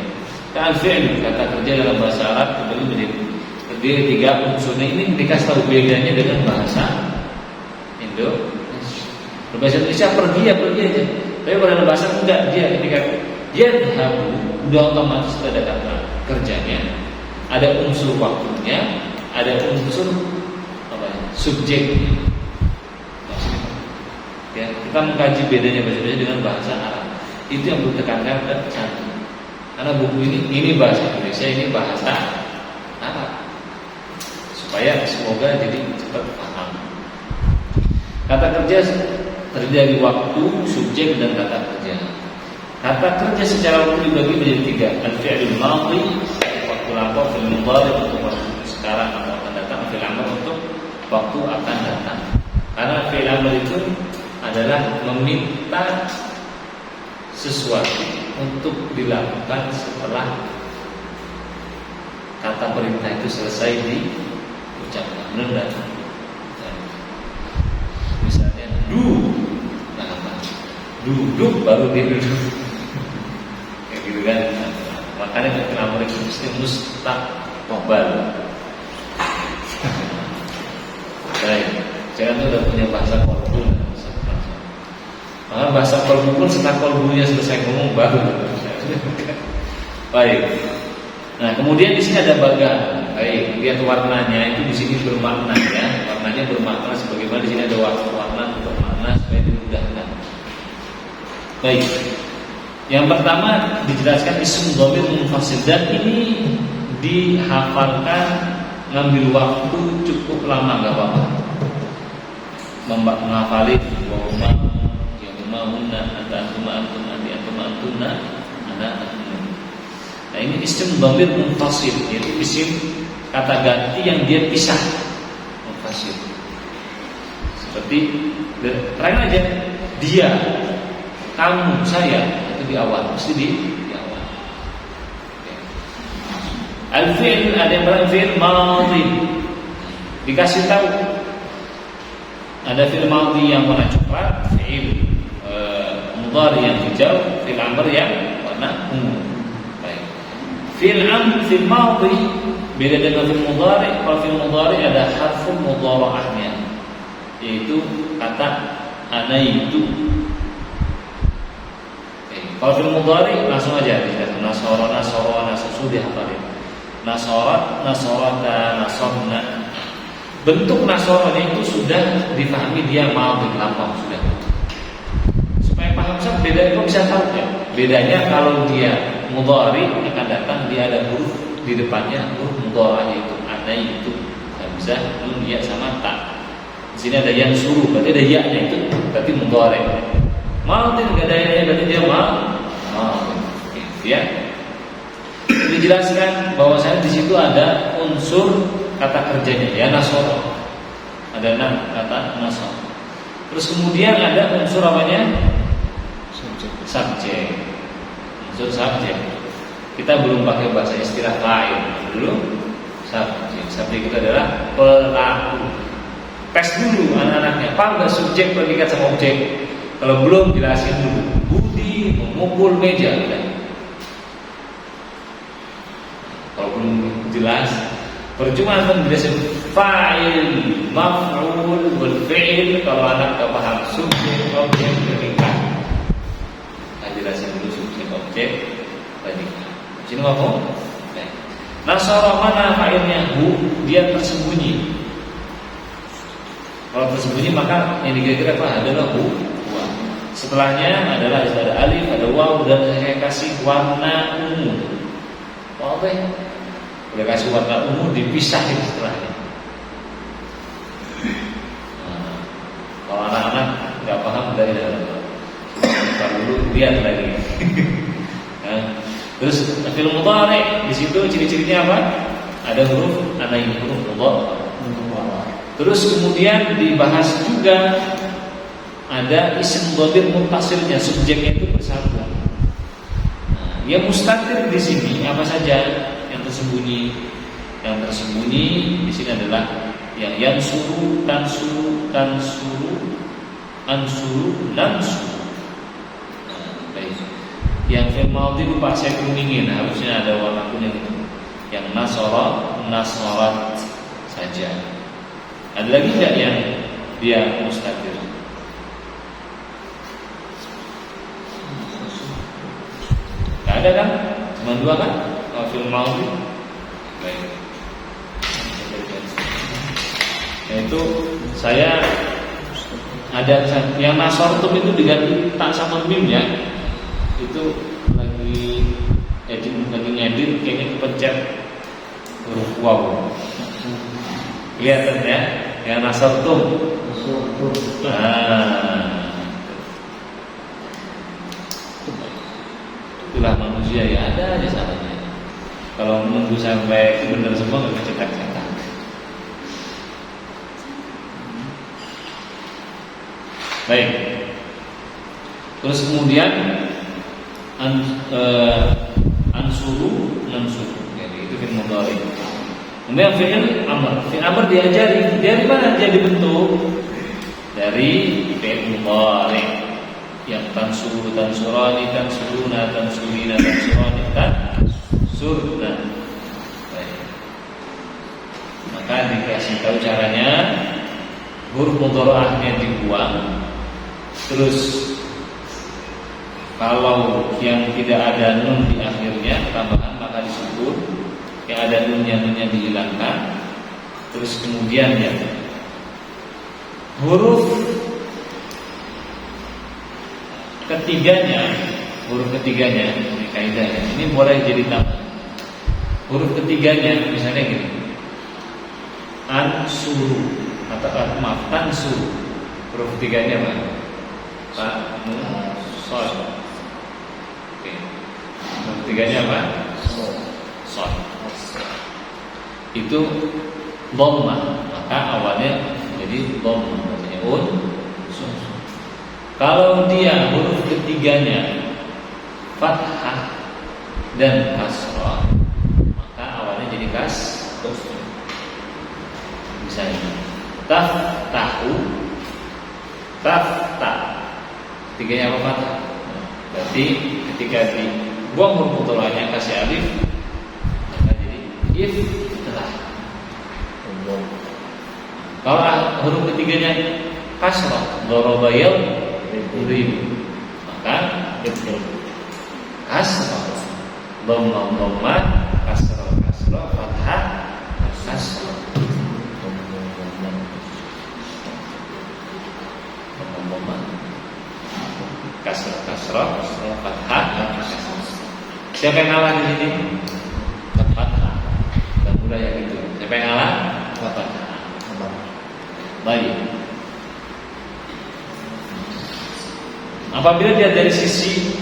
Al-fi'l kata kerja dalam bahasa Arab kembali terdiri 3 unsur. Ini dikasih tahu bedanya dengan bahasa Indonesia. Bahasa Indonesia pergi ya pergi aja. Tapi pada dalam bahasa enggak, dia ketika dia udah otomatis ada kata kerjanya, ada unsur waktunya, ada unsur apa ya, subjeknya. Ya, kita mengkaji bedanya bahasa Indonesia dengan bahasa Arab. Itu yang perlu ditekankan dan cantik. Karena buku ini bahasa Indonesia, ini bahasa Arab. Supaya semoga jadi cepat paham. Kata kerja terdiri dari waktu, subjek dan kata kerja. Kata kerja secara umum dibagi menjadi tiga. Al-fi'lul madhi, waktu lampau, fi'il mudhari untuk waktu sekarang atau akan datang, fi'il amr untuk waktu akan datang. Karena fi'il amr itu adalah meminta sesuatu untuk dilakukan setelah kata perintah itu selesai diucapkan. Benar enggak? Misalnya duduk baru dia duduk, kayak gitu kan. Makanya fi'il amr itu mesti mustaqbal. Baik, jangan tuh udah punya bahasa kolbu. Maka bahasa kolbu pun setelah kolbunya selesai ngomong baru. Baik. Nah, kemudian di sini ada bagan. Baik, lihat warnanya itu di sini bermakna ya. Warnanya bermakna sebagaimana di sini ada warna bermakna supaya dimudahkan. Baik. Yang pertama dijelaskan isim dhamir munfasil, dan ini dihafalkan ngambil waktu cukup lama, enggak apa-apa. Menghafalin bahwa mauna antuma antuna ana. Nah, ini isim dhamir munfasil, yaitu isim kata ganti yang dia pisah, munfasil. Seperti terang aja, dia, kamu, saya, itu di awal, mesti di awal. Al-fi'l ada yang bilang fi'l madhi. Dikasih tahu ada fi'l madhi yang warna coklat, fi'il mudhari yang hijau, fi'il amr yang warna ungu. Baik. Fi'il amr, fi'il madhi beda dengan fi'il mudhari. Kalau fi'il mudhari ada harful mudhara'ahnya, yaitu kata anaitu. Kalau fi'il mudhari langsung aja dikatakan nasara, nasasu dihafalin. Nasarat, nasarata, nasarna. Bentuk nasaranya itu sudah dipahami, dia madhi lampau sudah. Paham sah, beda kok bisa tahu ya? Bedanya kalau dia mudhari akan datang, dia ada huruf di depannya, huruf mudhari itu anai itu hamzah, nun, ya sama ta. Di sini ada yang suruh, berarti ada ya-nya itu, berarti mudhari. Madhi enggak ada ya-nya, berarti dia madhi. Ya. Dijelaskan bahwasanya di situ ada unsur kata kerjanya, ya nasara. Ada kata nasara. Terus kemudian ada unsur apanya? Subjek. Unsur subjek. Kita belum pakai bahasa istilah fa'il. Dulu subjek. Subjek itu adalah pelaku. Tes dulu anak-anaknya, paham enggak subjek predikat sama objek? Kalau belum, jelasin dulu. Budi memukul meja. Kalau belum jelas, percuma kan jelasin fa'il, maf'ul, wal fi'il. Kalau anak enggak paham subjek, objek, predikat, jelasin dulu subjek, objek, predikat. Sini apa? Nasara mana fa'ilnya? Dia tersembunyi. Kalau tersembunyi maka yang dikira-kira apa? Adalah huwa. Setelahnya adalah ada alif, ada waw, dan saya kasih warna ungu. Waw deh. Udah kasih warna ungu, dipisahin setelahnya. Nah, kalau anak-anak nggak paham dari dalam. Dulu lihat lagi. Nah, terus fi'il mudhari di situ ciri-cirinya apa? Ada huruf anai, huruf mudhari. Terus kemudian dibahas juga ada isim dhamir muttasilnya, subjeknya itu bersambung. Nah, yang mustatir di sini apa saja yang tersembunyi? Yang tersembunyi di sini adalah yang yansuru, tansuru, ansuru, nansuru. Yang fi'il madhi lupa saya kuningin, harusnya ada warna kuning itu. Yang nasara, nasarat saja. Ada lagi enggak yang dia mustatir? ada kan? Cuma 2 kan? Fi'il madhi. Baik. Yaitu saya ada yang nasartum itu diganti tak sama mim ya. Itu lagi ngedit kayaknya kepencet huruf waw. Kelihatan ya? Yang nasartum. Itulah manusia ya, ada aja salahnya. Kalau menunggu sampai itu benar semua nggak cetak-cetak. Baik. Terus kemudian ansuru. Jadi itu fi'il mudhari. Kemudian fi'il amr. Fi'il amr diajari dari mana dia dibentuk? Dari fi'il mudhari. Yang tansuru, tansurani, tansuruna, tansurina, tansurani, tansurna. Baik. Maka dikasih tahu caranya. Huruf mudhari'ahnya dibuang. Terus kalau yang tidak ada nun di akhirnya tambahan maka disebut, yang ada nunnya dihilangkan. Terus kemudian ya huruf ketiganya ini kaidahnya. Ini boleh jadi tambah. Huruf ketiganya misalnya gini, ansuru atau tansuru. Huruf ketiganya apa? Sod. Oke. Huruf ketiganya apa? Sod. Itu dhammah, maka awalnya jadi dhammah, artinya Kalau dia huruf ketiganya fathah dan kasrah, maka awalnya jadi kasrah. Misalnya taftah, ketiganya apa fathah? Berarti ketika dibuang huruf mudhari'nya kasih alif, maka jadi iflah. Kalau huruf ketiganya kasrah, daraba yadrib, maka kasrah, dhamma, kasrah, fathah, kasrah. Kasrah, fathah, kasrah. Siapa yang ngalah di sini? Fathah. Dan mudah ya gitu. Siapa yang ngalah? Fathah. Baik. Apabila dia dari sisi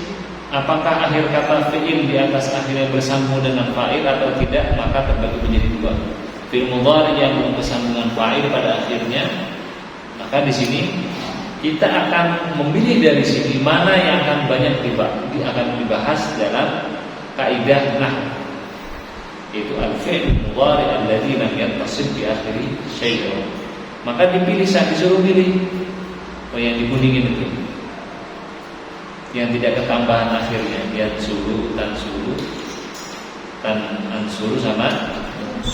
apakah akhir kata fi'il di atas akhirnya bersambung dengan fa'il atau tidak, maka terbagi menjadi 2. Fi'il mudhari yang bersambung dengan fa'il pada akhirnya, maka di sini kita akan memilih dari sini mana yang akan banyak dibahas dalam kaidah nahwu, yaitu al-fi'l mudhari alladzi lam yattasil bi akhiri syai'un. Maka disuruh pilih yang dikuningin itu, yang tidak ketambahan akhirnya, yansuru, tansuru, ansuru sama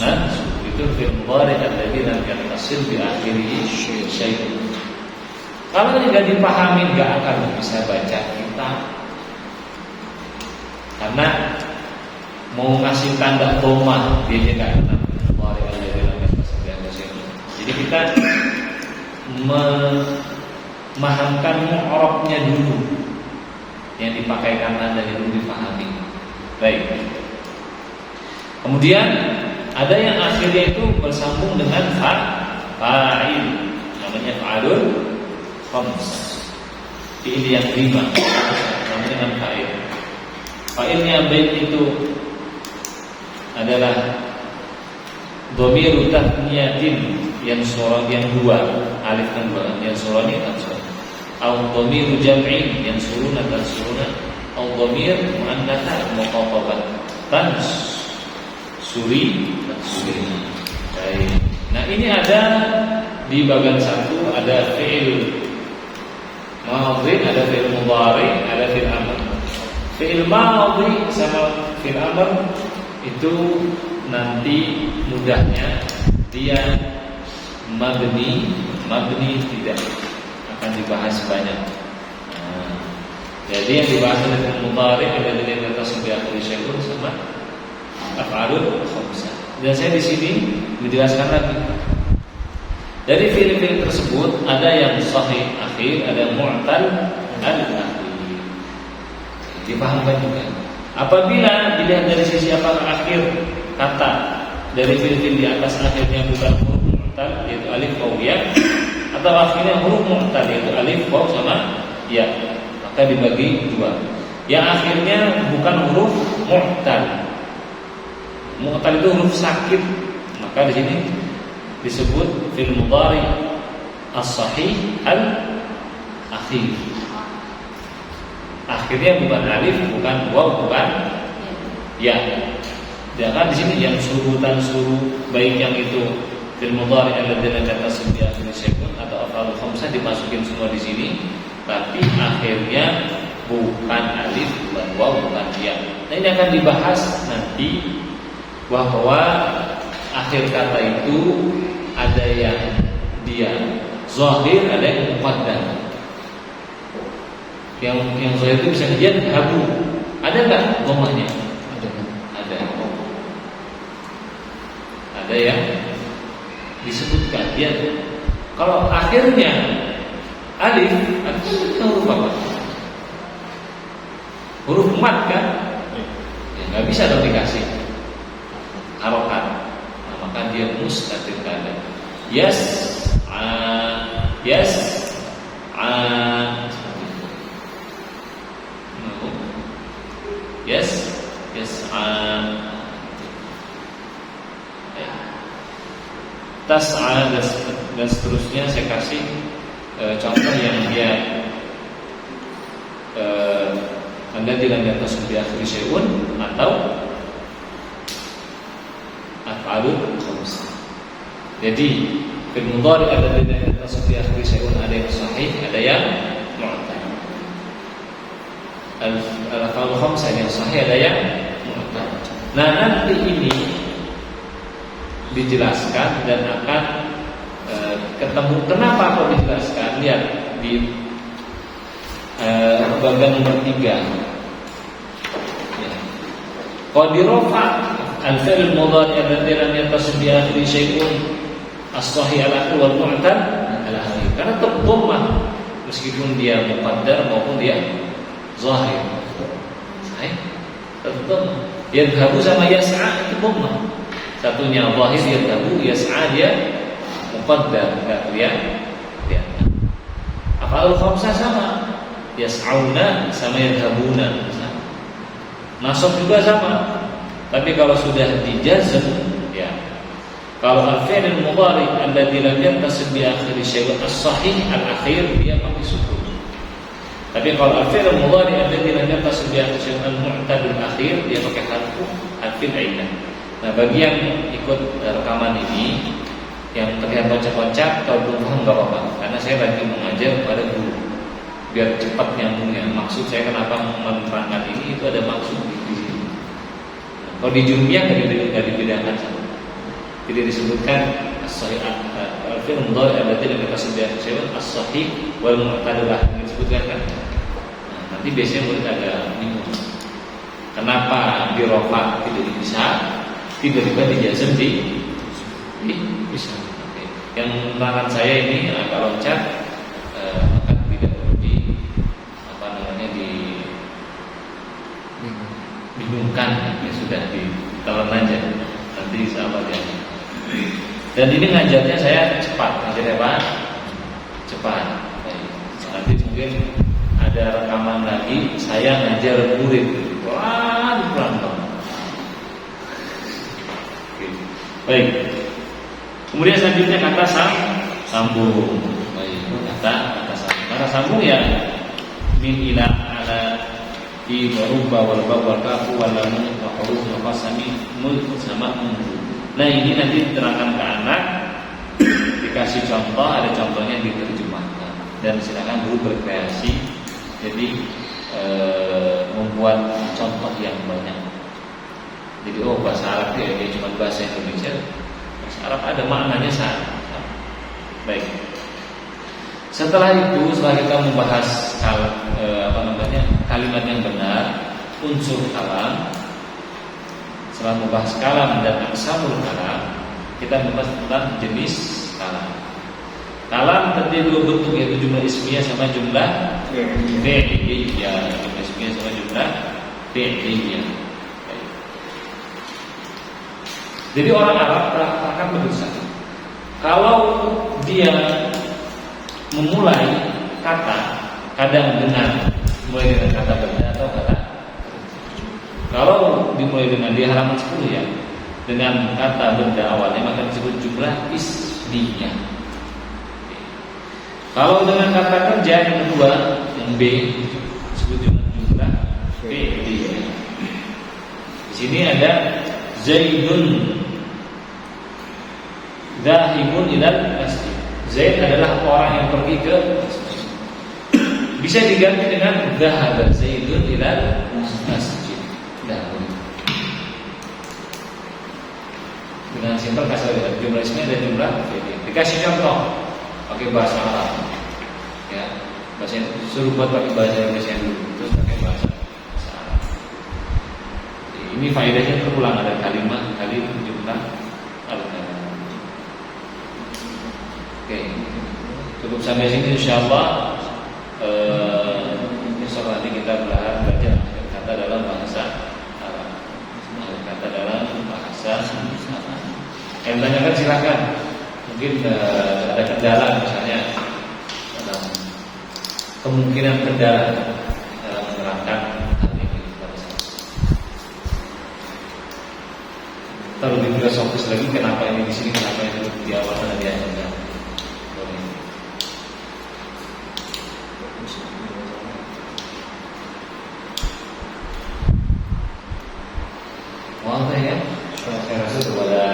nansuru. Itu fi'l mudhari alladzi lam yattasil bi akhiri syai'un. Kalau tidak dipahami, nggak akan bisa baca kitab. Karena mau ngasih tanda dhammah dia nggak kenal. Jadi kita memahamkan mu'rabnya dulu, yang dipakaikan tanda dulu dipahami. Baik. Kemudian ada yang akhirnya itu bersambung dengan fa'il, namanya fa'alun khams, fi'il yang 5, namanya dengan fa'il. Fa'ilnya baik itu adalah dhamiru tathniyatin yang 2, alif kan 2, yang surani tansur, atau dhamiru jam'in yang suruna tansuruna, atau dhamir muannatsa muqatabah tansuri tansurina. Baik. Nah, ini ada di bagian 1 ada fi'il madhi, ada fi'il mudhari, ada fi'il amr. Fi'il madhi sama fi'il amr itu nanti mudahnya dia mabni tidak akan dibahas banyak. Jadi yang dibahas oleh fi'il mudhari adalah yang atas bi akhir syai'un sama af'alul khamsah. Dan saya di sini menjelaskan lagi. Dari fi'il-fi'il tersebut ada yang sahih akhir, ada yang mu'tal al-akhir. Dipahamkan juga. Apabila dilihat dari sisi apakah akhir kata dari fi'il di atas akhirnya bukan huruf mu'tal yaitu alif waw ya, atau akhirnya huruf mu'tal yaitu alif waw sama ya, maka dibagi dua. Yang akhirnya bukan huruf mu'tal. Mu'tal itu huruf sakit, maka di sini disebut fi'il mudhari as-sahih al-akhir. Akhirnya bukan alif, bukan waw, bukan ya. Jangan di sini yang surutan suruh baik yang itu fi'il mudhari alladzina yatasil bi akhir syai'un atau af'alul khamsah dimasukin semua di sini, tapi akhirnya bukan alif, bukan waw, bukan ya. Nah, ini akan dibahas nanti bahwa akhir kata itu ada yang dia zahir, ada yang muqaddar. Yang zahir itu bisa jadi habu. Ada enggak dhammahnya? Ada. Ada yang disebutkan dia. Kalau akhirnya alif, artinya huruf apa? Huruf mat kan? Ya, nggak bisa dong dikasih harokat. Nah, maka dia mustatir kada. Yes, yes, yes, yes, tas'a dan seterusnya. Saya kasih contoh yang dia Anda tidak di atas bi akhir syai'un atau af'alul khamsah. Jadi fi'il mudhari ada di atas bi akhir syai'un, ada yang sahih, ada yang mu'tal. Al-af'alul khamsah yang sahih, ada yang mu'tal. Nah, nanti ini dijelaskan dan akan ketemu. Kenapa kok dijelaskan? Lihat di bagian nomor 3 ya. Qad rafa al-fi'l al-mudhari alladhi lam yattasil bi akhir syai'un as-sahih al-akhir wal mu'tal al-akhir. Karena dhammah meskipun dia muqaddar maupun dia zahir. Sahih. Dhammah. Yadhhabu sama yas'a itu dhammah. Satunya zahir yadhhabu, yas'a dia muqaddar, enggak kelihatan. Af'alul khamsah sama. Yas'auna sama yadhabuna sama. Nasab juga sama. Tapi kalau sudah dijazm ya. Kalau al-fi'l al-mudhari alladzi lam yattasil bi akhir syai'un as-sahih al-akhir dia pakai sukun. Tapi kalau al-fi'l al-mudhari alladzi lam yattasil bi akhir syai'un al-mu'tal al-akhir dia pakai harful illah. Nah, bagi yang ikut rekaman ini yang terlihat kocak-kocak kalau belum paham enggak apa-apa, karena saya lagi mengajar kepada guru biar cepat nyambungnya. Maksud saya kenapa menerangkan ini itu ada maksud di sini. Kalau di Jumiyah nggak dibedakan sama. Jadi disebutkan as-sahih al-fi'l mudhari alladzi lam yattasil bi akhir syai'un as-sahih wal mu'tal disebutkan kan. Nah, nanti biasanya murid agak bingung. Kenapa di rafa tidak bisa, tiba-tiba dijazm bisa. Oke. Yang menerangkan saya ini agak loncat. Bingungkan ya sudah ditelan aja nanti sahabat ya. Dan ini ngajarnya saya cepat, ngajarnya apa? Cepat. Nanti mungkin ada rekaman lagi saya ngajar murid pelan-pelan. Baik. Kemudian selanjutnya kata sambung. Baik, kata sambung. Kata sambung ya min ila ala di waruba wal ba wal kafu wal lam wa huruf qasami mulk sama mundu. Nah, ini nanti diterangkan ke anak, dikasih contoh, ada contohnya diterjemahkan dan silakan guru berkreasi. Jadi membuat contoh yang banyak. Jadi bahasa Arab ya cuma bahasa Indonesia. Bahasa Arab ada maknanya sama. Baik. Setelah itu, setelah kita membahas kalimat yang benar, unsur kalam, setelah membahas kalam dan aqsamul kalam, kita membahas tentang jenis kalam. Kalam terdiri dua bentuk, yaitu jumlah ismiyah sama jumlah fi'liyah. Jumlah ismiyah sama jumlah fi'liyah. Jadi orang Arab akan berusaha, kalau dia memulai kata, kadang dengan mulai dengan kata benda atau kata. Kalau dimulai dengan di halaman 10 ya, dengan kata benda awalnya, maka disebut jumlah ismiyah. Kalau dengan kata kerja yang kedua, yang B, disebut jumlah fi'liyah. Di sini ada Zaidun Zahibun ilal masjid. Zaid adalah orang yang pergi ke masjid. Bisa diganti dengan Zahaba Zaidun ilal masjid. Dengan simpel kasar jumlah ismiyah dan jumlah fi'liyah. Dikasih contoh pakai bahasa Arab, ya, bahasa suruh buat pakai bahasa Indonesia dulu, terus pakai bahasa Arab. Ini faedahnya terulang, ada kalimat kali jumlah al-kalam. Oke, cukup sampai sini insyaallah. Besok nanti kita belajar kata dalam bahasa Arab, kata dalam bahasa Arab. Yang tanyakan silakan. Mungkin ada kendala misalnya dalam kemungkinan kendala dalam menerangkan hal ini pada saat. Kita lebih filosofis lagi, kenapa ini di sini, kenapa ini di awal dan di akhir. Wah, ya, saya rasa kepada